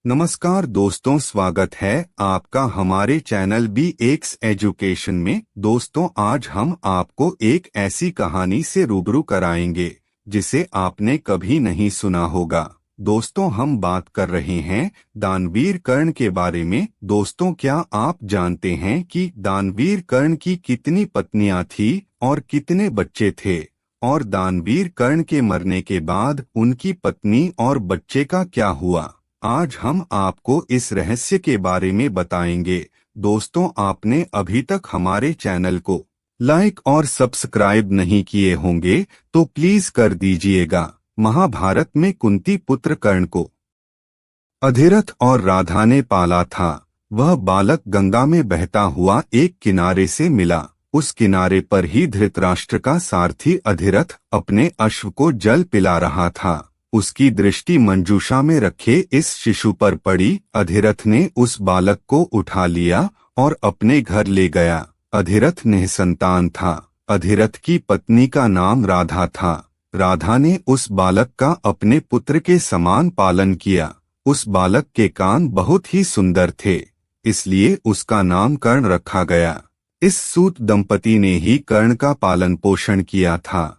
नमस्कार दोस्तों, स्वागत है आपका हमारे चैनल BX एजुकेशन में। दोस्तों, आज हम आपको एक ऐसी कहानी से रूबरू कराएंगे जिसे आपने कभी नहीं सुना होगा। दोस्तों, हम बात कर रहे हैं दानवीर कर्ण के बारे में। दोस्तों, क्या आप जानते हैं कि दानवीर कर्ण की कितनी पत्नियां थी और कितने बच्चे थे, और दानवीर कर्ण के मरने के बाद उनकी पत्नी और बच्चे का क्या हुआ? आज हम आपको इस रहस्य के बारे में बताएंगे। दोस्तों, आपने अभी तक हमारे चैनल को लाइक और सब्सक्राइब नहीं किए होंगे तो प्लीज कर दीजिएगा। महाभारत में कुंती पुत्र कर्ण को अधिरथ और राधा ने पाला था। वह बालक गंगा में बहता हुआ एक किनारे से मिला। उस किनारे पर ही धृतराष्ट्र का सारथी अधिरथ अपने अश्व को जल पिला रहा था। उसकी दृष्टि मंजूषा में रखे इस शिशु पर पड़ी। अधिरथ ने उस बालक को उठा लिया और अपने घर ले गया। अधिरथ निसंतान था। अधिरथ की पत्नी का नाम राधा था। राधा ने उस बालक का अपने पुत्र के समान पालन किया। उस बालक के कान बहुत ही सुंदर थे, इसलिए उसका नाम कर्ण रखा गया। इस सूत दंपति ने ही कर्ण का पालन पोषण किया था,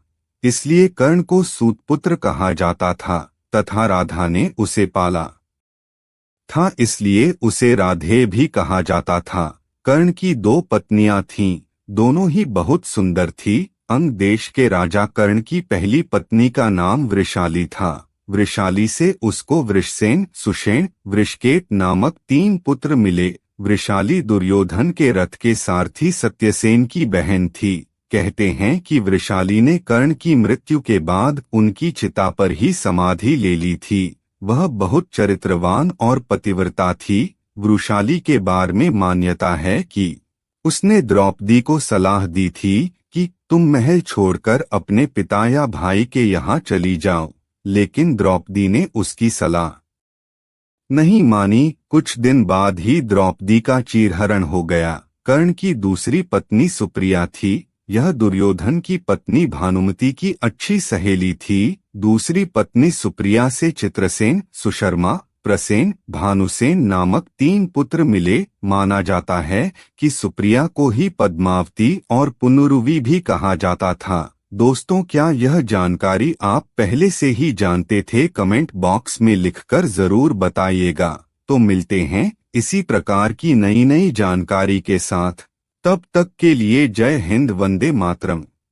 इसलिए कर्ण को सूतपुत्र कहा जाता था, तथा राधा ने उसे पाला था, इसलिए उसे राधे भी कहा जाता था। कर्ण की दो पत्नियां थीं, दोनों ही बहुत सुंदर थी। अंग देश के राजा कर्ण की पहली पत्नी का नाम वृषाली था। वृषाली से उसको वृषसेन, सुषेण, वृषकेत नामक 3 पुत्र मिले। वृषाली दुर्योधन के रथ के सारथी सत्यसेन की बहन थी। कहते हैं कि वृषाली ने कर्ण की मृत्यु के बाद उनकी चिता पर ही समाधि ले ली थी। वह बहुत चरित्रवान और पतिव्रता थी। वृषाली के बारे में मान्यता है कि उसने द्रौपदी को सलाह दी थी कि तुम महल छोड़कर अपने पिता या भाई के यहाँ चली जाओ, लेकिन द्रौपदी ने उसकी सलाह नहीं मानी। कुछ दिन बाद ही द्रौपदी का चीरहरण हो गया। कर्ण की दूसरी पत्नी सुप्रिया थी। यह दुर्योधन की पत्नी भानुमति की अच्छी सहेली थी। दूसरी पत्नी सुप्रिया से चित्रसेन, सुशर्मा, प्रसेन, भानुसेन नामक 3 पुत्र मिले। माना जाता है कि सुप्रिया को ही पद्मावती और पुनरुवी भी कहा जाता था। दोस्तों, क्या यह जानकारी आप पहले से ही जानते थे? कमेंट बॉक्स में लिखकर जरूर बताइएगा। तो मिलते हैं इसी प्रकार की नई जानकारी के साथ। तब तक के लिए जय हिंद, वंदे मातरम।